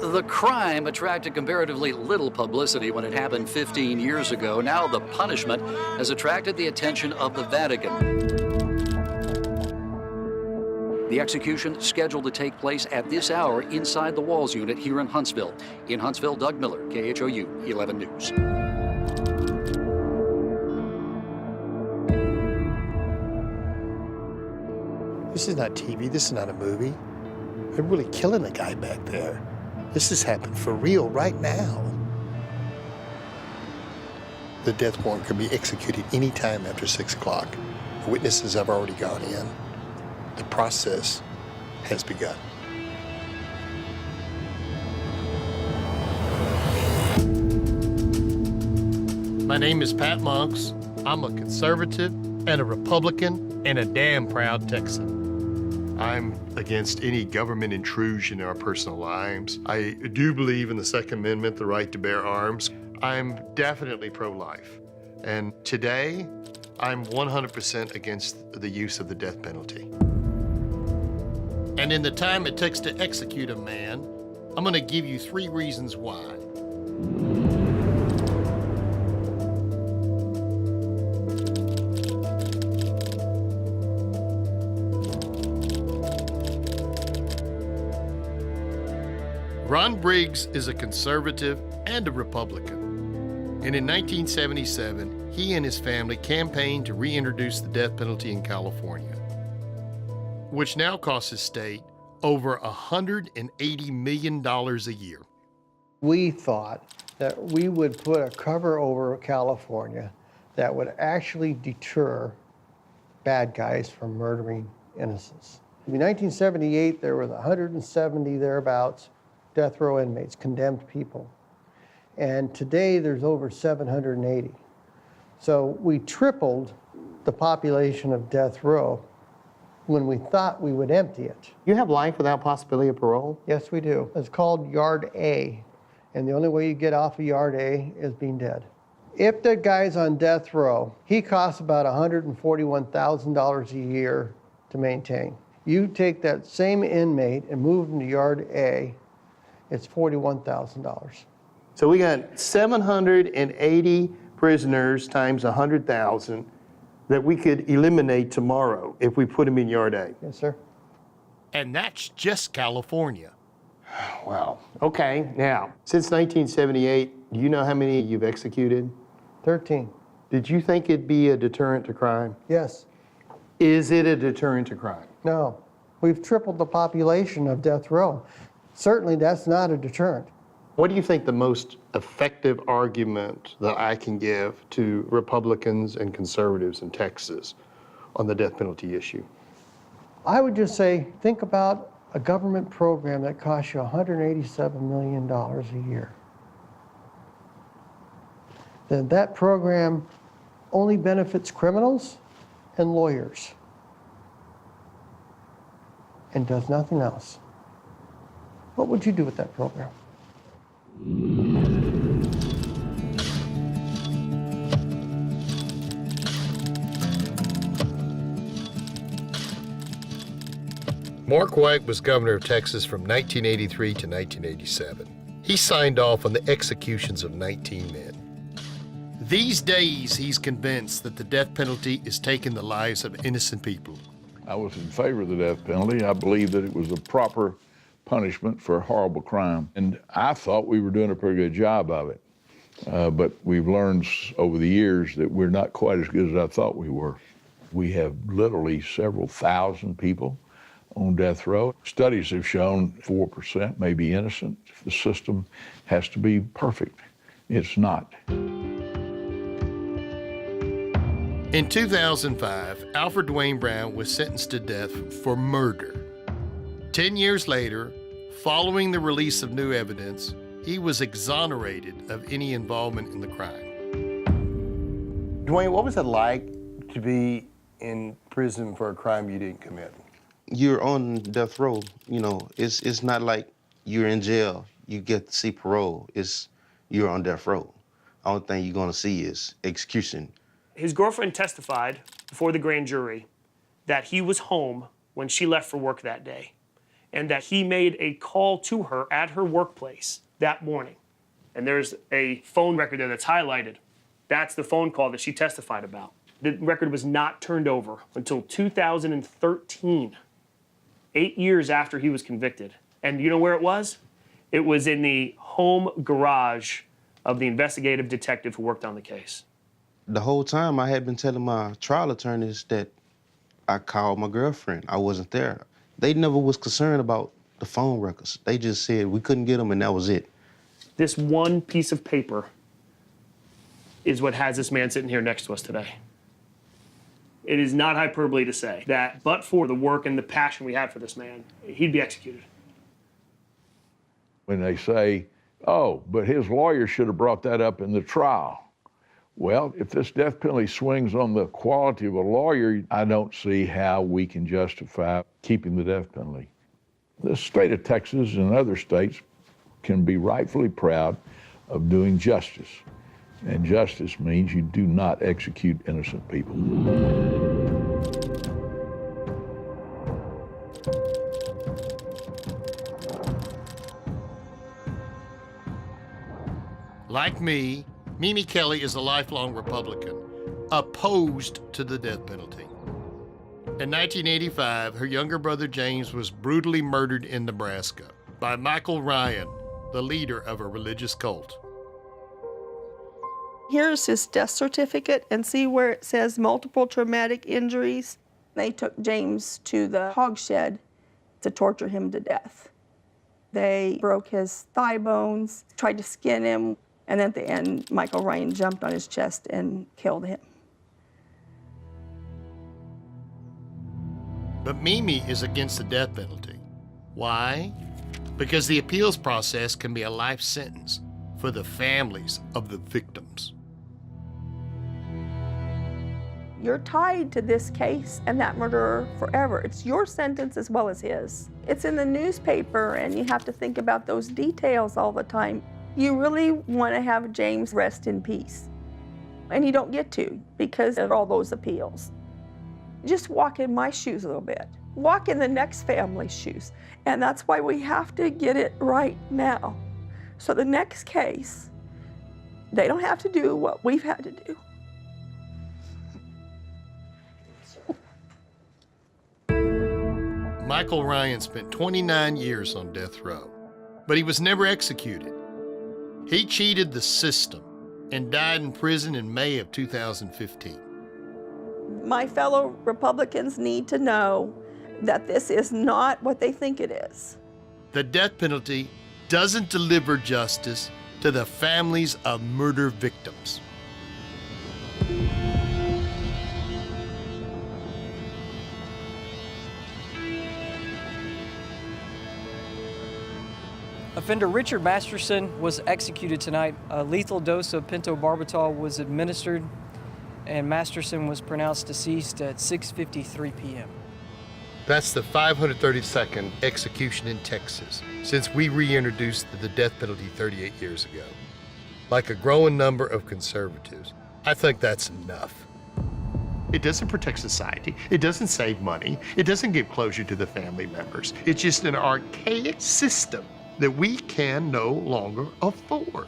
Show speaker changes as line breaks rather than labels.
The crime attracted comparatively little publicity when it happened 15 years ago. Now the punishment has attracted the attention of the Vatican. The execution scheduled to take place at this hour inside the Walls unit here in Huntsville. In Huntsville, Doug Miller, KHOU 11 News.
This is not TV, this is not a movie. They're really killing a guy back there. This has happened for real right now. The death warrant could be executed any time after 6 o'clock. The witnesses have already gone in. The process has begun.
My name is Pat Monks. I'm a conservative and a Republican and a damn proud Texan. I'm against any government intrusion in our personal lives. I do believe in the Second Amendment, the right to bear arms. I'm definitely pro-life. And today, I'm 100% against the use of the death penalty. And in the time it takes to execute a man, I'm gonna give you 3 reasons why. Ron Briggs is a conservative and a Republican. And in 1977, he and his family campaigned to reintroduce the death penalty in California, which now costs his state over $180 million a year.
We thought that we would put a cover over California that would actually deter bad guys from murdering innocents. In 1978, there were 170 thereabouts death row inmates, condemned people. And today there's over 780. So we tripled the population of death row when we thought we would empty it.
You have life without possibility of parole?
Yes, we do. It's called Yard A. And the only way you get off of Yard A is being dead. If the guy's on death row, he costs about $141,000 a year to maintain. You take that same inmate and move him to Yard A, it's $41,000.
So we got 780 prisoners times 100,000 that we could eliminate tomorrow if we put them in Yard A.
Yes, sir.
And that's just California.
Wow. Okay, now, since 1978, do you know how many you've executed?
13.
Did you think it'd be a deterrent to crime?
Yes.
Is it a deterrent to crime?
No. We've tripled the population of death row. Certainly that's not a deterrent.
What do you think the most effective argument that I can give to Republicans and conservatives in Texas on the death penalty issue?
I would just say, think about a government program that costs you $187 million a year. Then that program only benefits criminals and lawyers and does nothing else. What would you do with that program?
Mark White was governor of Texas from 1983 to 1987. He signed off on the executions of 19 men. These days, he's convinced that the death penalty is taking the lives of innocent people.
I was in favor of the death penalty. I believe that it was a proper punishment for a horrible crime. And I thought we were doing a pretty good job of it. But we've learned over the years that we're not quite as good as I thought we were. We have literally several thousand people on death row. Studies have shown 4% may be innocent. The system has to be perfect. It's not.
In 2005, Alfred Dewayne Brown was sentenced to death for murder. 10 years later, following the release of new evidence, he was exonerated of any involvement in the crime.
Dwayne, what was it like to be in prison for a crime you didn't commit?
You're on death row. You know, it's not like you're in jail. You get to see parole. You're on death row. The only thing you're gonna see is execution.
His girlfriend testified before the grand jury that he was home when she left for work that day. and that he made a call to her at her workplace that morning. And there's a phone record there that's highlighted. That's the phone call that she testified about. The record was not turned over until 2013, 8 years after he was convicted. And you know where it was? It was in the home garage of the investigative detective who worked on the case.
The whole time I had been telling my trial attorneys that I called my girlfriend. I wasn't there. They never was concerned about the phone records. They just said we couldn't get them and that was it.
This one piece of paper is what has this man sitting here next to us today. It is not hyperbole to say that, but for the work and the passion we had for this man, he'd be executed.
When they say, oh, but his lawyer should have brought that up in the trial. Well, if this death penalty swings on the quality of a lawyer, I don't see how we can justify keeping the death penalty. The state of Texas and other states can be rightfully proud of doing justice. And justice means you do not execute innocent people.
Like me, Mimi Kelle is a lifelong Republican, opposed to the death penalty. In 1985, her younger brother James was brutally murdered in Nebraska by Michael Ryan, the leader of a religious cult.
Here's his death certificate, and see where it says multiple traumatic injuries. They took James to the hog shed to torture him to death. They broke his thigh bones, tried to skin him, and at the end, Michael Ryan jumped on his chest and killed him.
But Mimi is against the death penalty. Why? Because the appeals process can be a life sentence for the families of the victims.
You're tied to this case and that murderer forever. It's your sentence as well as his. It's in the newspaper, and you have to think about those details all the time. You really want to have James rest in peace. And you don't get to because of all those appeals. Just walk in my shoes a little bit. Walk in the next family's shoes. And that's why we have to get it right now. So the next case, they don't have to do what we've had to do.
Michael Ryan spent 29 years on death row, but he was never executed. He cheated the system and died in prison in May of 2015.
My fellow Republicans need to know that this is not what they think it is.
The death penalty doesn't deliver justice to the families of murder victims.
Offender Richard Masterson was executed tonight. A lethal dose of pentobarbital was administered, and Masterson was pronounced deceased at 6:53 p.m.
That's the 532nd execution in Texas since we reintroduced the death penalty 38 years ago. Like a growing number of conservatives, I think that's enough. It doesn't protect society. It doesn't save money. It doesn't give closure to the family members. It's just an archaic system that we can no longer afford.